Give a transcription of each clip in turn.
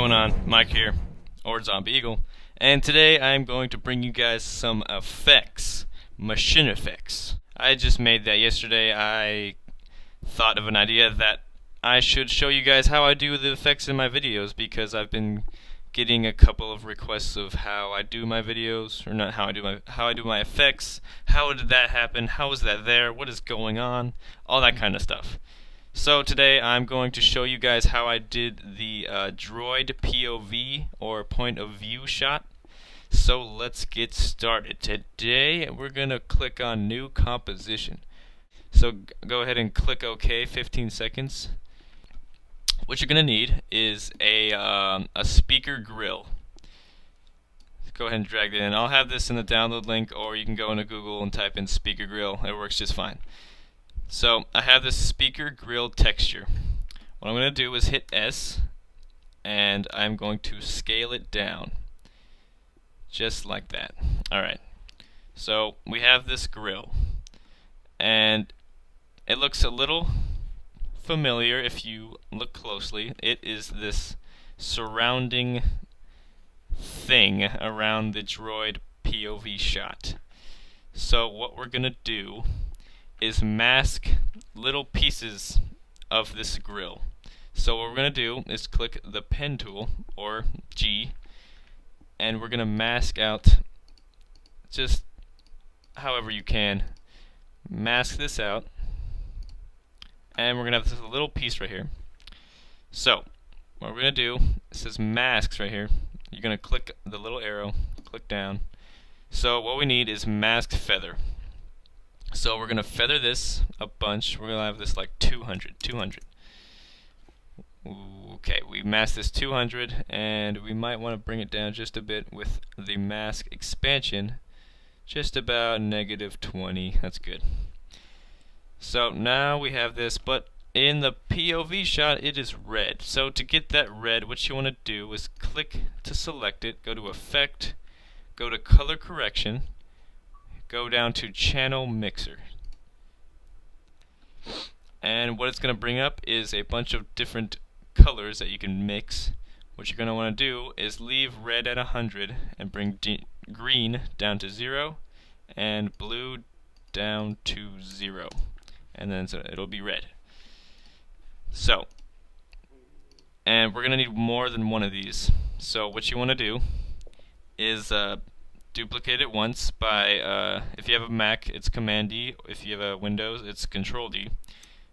going on? Mike here, or Zombie Eagle, and today I'm going to bring you guys some effects, MachiniFX. I just made that yesterday. I thought of an idea that I should show you guys how I do the effects in my videos, because I've been getting a couple of requests of how I do my videos, or not how I do my effects. How did that happen? How is that there? What is going on? All that kind of stuff. So today I'm going to show you guys how I did the Droid POV, or point of view shot. So let's get started. Today we're going to click on new composition. So go ahead and click OK, 15 seconds. What you're going to need is a speaker grill. Go ahead and drag it in. I'll have this in the download link, or you can go into Google and type in speaker grill. It works just fine. So I have this speaker grill texture. What I'm going to do is hit S, and I'm going to scale it down, just like that. Alright, so we have this grill, and it looks a little familiar if you look closely. It is this surrounding thing around the Droid POV shot. So what we're going to do is mask little pieces of this grill. So what we're going to do is click the pen tool, or G, and we're going to mask out just however you can. Mask this out, and we're going to have this little piece right here. So what we're going to do, it says masks right here. You're going to click the little arrow, click down. So what we need is masked feather. So we're going to feather this a bunch. We're going to have this like 200. Okay, we masked this 200, and we might want to bring it down just a bit with the mask expansion, just about -20. That's good. So now we have this, but in the POV shot it is red. So to get that red, what you want to do is click to select it, go to Effect, go to Color Correction, go down to Channel Mixer, and what it's going to bring up is a bunch of different colors that you can mix. What you're going to want to do is leave red at 100 and bring green down to 0 and blue down to 0, and then so it'll be red. So, and we're going to need more than one of these. So what you want to do is duplicate it once by, if you have a Mac, it's Command D. If you have a Windows, it's Control D.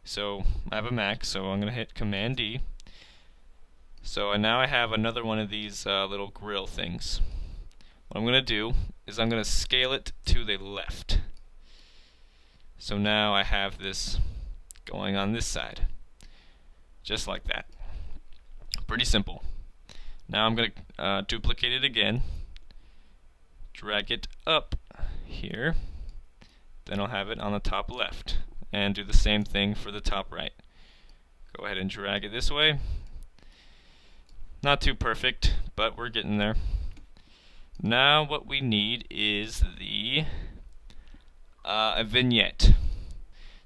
So I have a Mac, so I'm going to hit Command D. So now I have another one of these little grill things. What I'm going to do is I'm going to scale it to the left. So now I have this going on this side, just like that. Pretty simple. Now I'm going to duplicate it again, drag it up here, then I'll have it on the top left, and do the same thing for the top right. Go ahead and drag it this way. Not too perfect, but we're getting there. Now what we need is a vignette.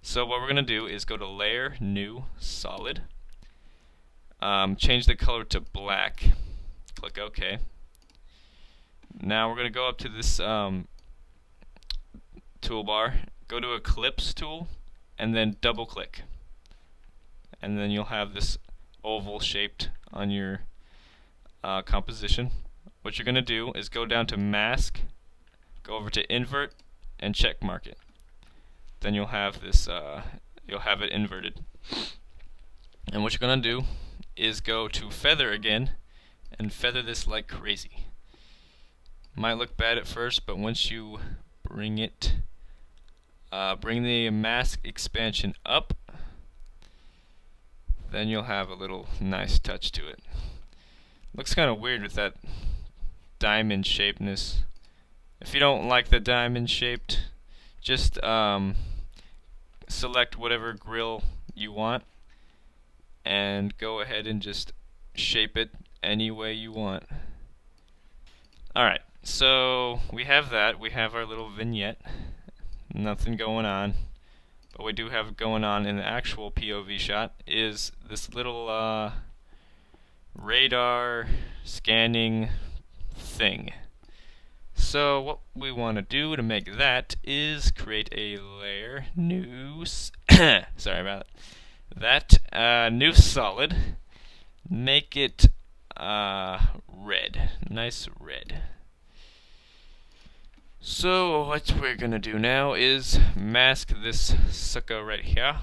So what we're going to do is go to Layer, New, Solid, change the color to black, click OK. Now we're going to go up to this toolbar, go to Eclipse tool, and then double click, and then you'll have this oval shaped on your composition. What you're going to do is go down to Mask, go over to Invert, and check mark it. Then you'll have this, you'll have it inverted. And what you're going to do is go to Feather again, and feather this like crazy. Might look bad at first, but once you bring it, bring the mask expansion up, then you'll have a little nice touch to it. Looks kind of weird with that diamond shapeness. If you don't like the diamond shaped, just select whatever grill you want and go ahead and just shape it any way you want. Alright, so we have that. We have our little vignette. Nothing going on. But we do have going on in the actual POV shot is this little radar scanning thing. So what we want to do to make that is create a layer, new, sorry about that, new solid, make it red, nice red. So what we're gonna do now is mask this sucker right here.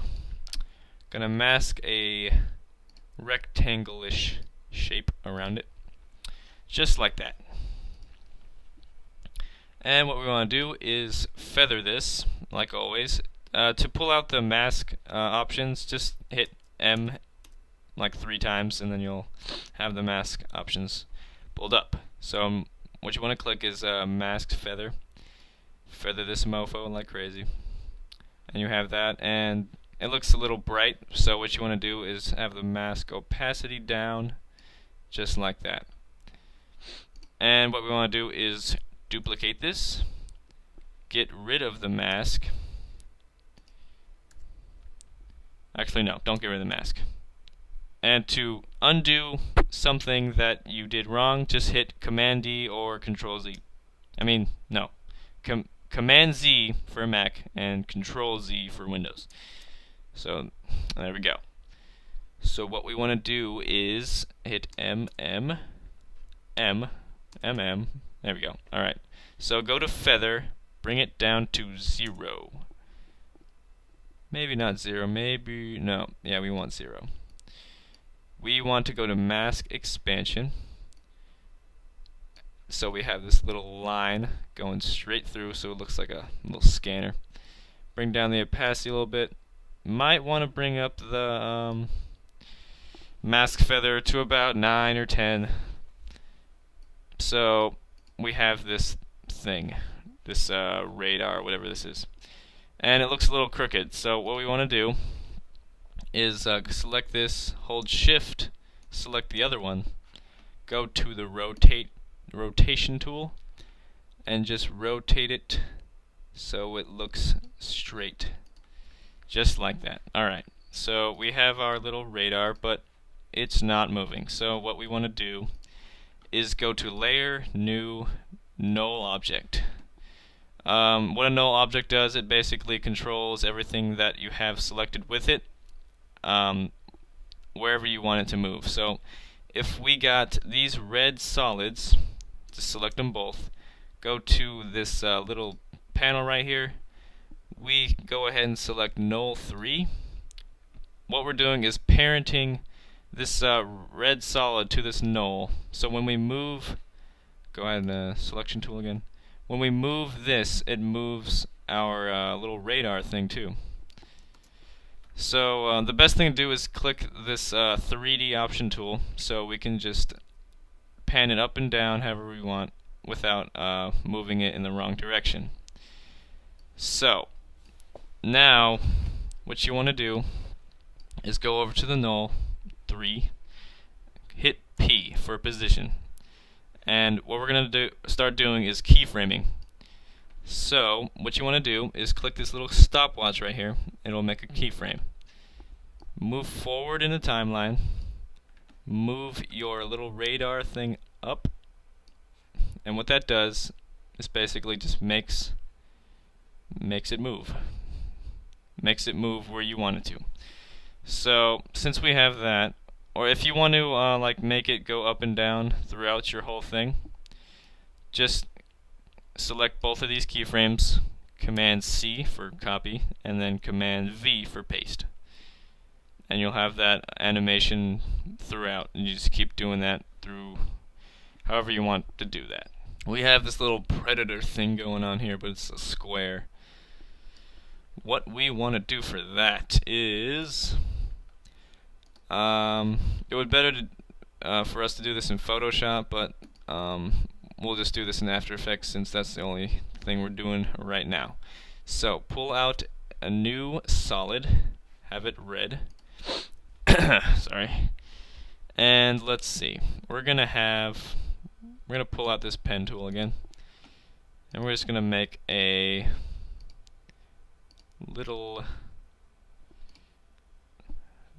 Gonna mask a rectangle-ish shape around it, just like that. And what we want to do is feather this, like always. To pull out the mask options, just hit M like 3 times, and then you'll have the mask options pulled up. So what you want to click is masked feather. Feather this mofo like crazy, and you have that, and it looks a little bright, so what you want to do is have the mask opacity down, just like that. And what we want to do is duplicate this, get rid of the mask. Actually, no, don't get rid of the mask. And to undo something that you did wrong, just hit Command D or Control Z. I mean, no. Command Z for Mac and Control Z for Windows. So there we go. So what we want to do is hit M. There we go. Alright. So go to feather, bring it down to 0. Maybe not 0, maybe no. Yeah, we want 0. We want to go to mask expansion. So we have this little line going straight through, so it looks like a little scanner. Bring down the opacity a little bit. Might want to bring up the mask feather to about 9 or 10. So we have this thing, this radar, whatever this is. And it looks a little crooked, so what we want to do is select this, hold shift, select the other one, go to the rotation tool, and just rotate it so it looks straight, just like that. Alright, so we have our little radar, but it's not moving. So what we want to do is go to layer, new, null object. What a null object does, it basically controls everything that you have selected with it, wherever you want it to move. So if we got these red solids, just select them both, go to this little panel right here, we go ahead and select null 3. What we're doing is parenting this red solid to this null. So when we move, go ahead and selection tool again. When we move this, it moves our little radar thing too. So the best thing to do is click this 3D option tool, so we can just pan it up and down however we want without moving it in the wrong direction. So now what you want to do is go over to the null 3, hit P for position, and what we're going to start doing is keyframing. So what you want to do is click this little stopwatch right here, and it'll make a keyframe. Move forward in the timeline, move your little radar thing up, and what that does is basically just makes it move. Makes it move where you want it to. So since we have that, or if you want to like make it go up and down throughout your whole thing, just select both of these keyframes, Command C for copy, and then Command V for paste. And you'll have that animation throughout, and you just keep doing that through however you want to do that. We have this little predator thing going on here, but it's a square. What we want to do for that is it would be better to, for us to do this in Photoshop, but we'll just do this in After Effects since that's the only thing we're doing right now. So pull out a new solid, have it red. Sorry. And let's see. We're gonna pull out this pen tool again, and we're just gonna make a little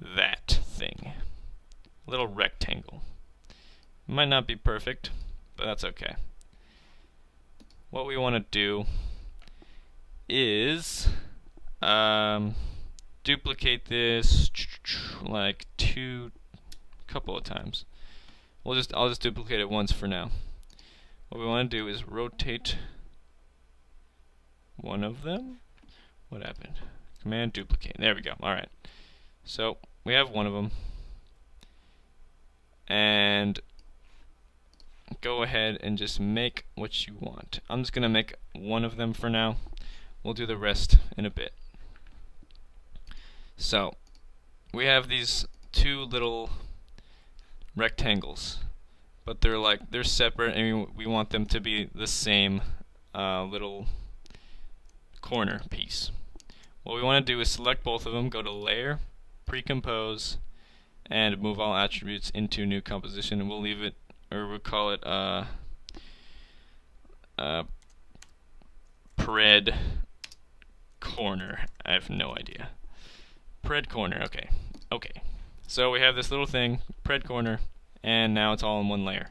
that thing, little rectangle. Might not be perfect, but that's okay. What we want to do is duplicate this like couple of times. I'll just duplicate it once for now. What we want to do is rotate one of them. What happened? Command duplicate. There we go. Alright. So we have one of them. And go ahead and just make what you want. I'm just going to make one of them for now. We'll do the rest in a bit. So we have these two little rectangles, but they're separate, and we want them to be the same little corner piece. What we want to do is select both of them, go to Layer, Pre-Compose, and move all attributes into New Composition, and we'll leave it, or we'll call it Pred Corner. I have no idea. Pred Corner. Okay. Okay. So we have this little thing, Pred Corner, and now it's all in one layer.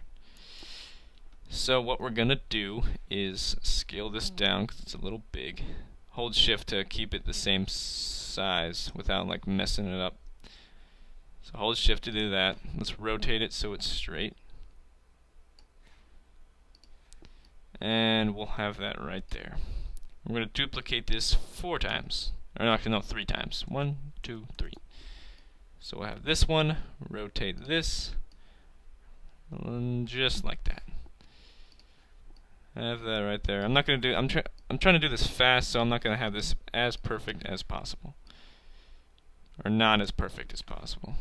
So what we're gonna do is scale this down because it's a little big. Hold Shift to keep it the same size without like messing it up. So hold Shift to do that. Let's rotate it so it's straight. And we'll have that right there. We're going to duplicate this 4 times. Or actually, no, 3 times. 1, 2, 3. So we'll have this one, rotate this, just like that. I have that right there. I'm not going to do. I'm trying to do this fast, so I'm not going to have this as perfect as possible, or not as perfect as possible,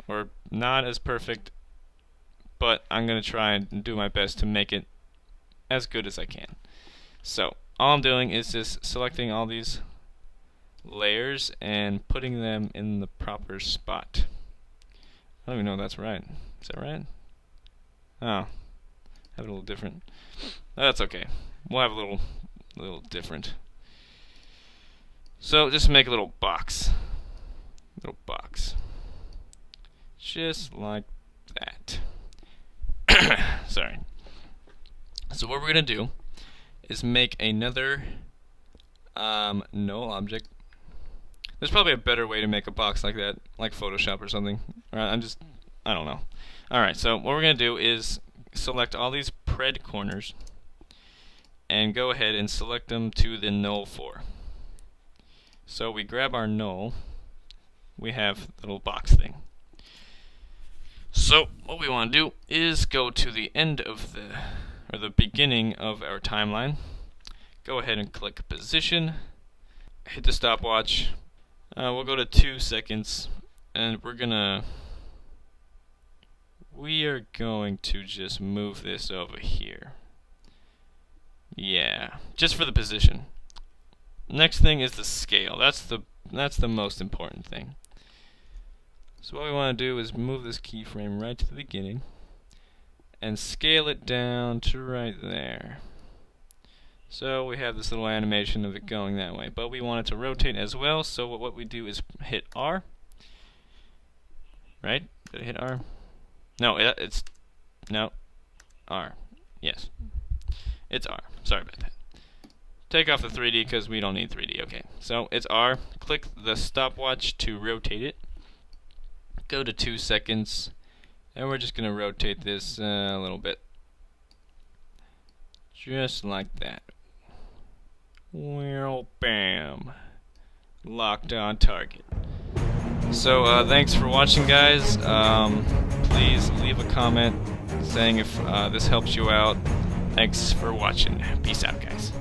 or not as perfect. But I'm going to try and do my best to make it as good as I can. So all I'm doing is just selecting all these layers and putting them in the proper spot. I don't even know if that's right. Is that right? Oh, have it a little different. That's okay. We'll have a little different. So just make a little box. Just like that. Sorry. So what we're gonna do is make another null object. There's probably a better way to make a box like that, like Photoshop or something. I don't know. Alright, so what we're going to do is select all these Pred corners and go ahead and select them to the null for. So we grab our null, we have the little box thing. So what we want to do is go to the end of the beginning of our timeline. Go ahead and click position, hit the stopwatch. We'll go to 2 seconds, and we are going to just move this over here. Yeah, just for the position. Next thing is the scale. That's the most important thing. So what we want to do is move this keyframe right to the beginning and scale it down to right there. So we have this little animation of it going that way, but we want it to rotate as well, so what we do is hit R. Right? Did I hit R? No, no, R. Yes. It's R. Sorry about that. Take off the 3D because we don't need 3D. Okay, so it's R. Click the stopwatch to rotate it. Go to 2 seconds, and we're just going to rotate this a little bit. Just like that. Well, bam. Locked on target. So, thanks for watching, guys. Please leave a comment saying if this helps you out. Thanks for watching. Peace out, guys.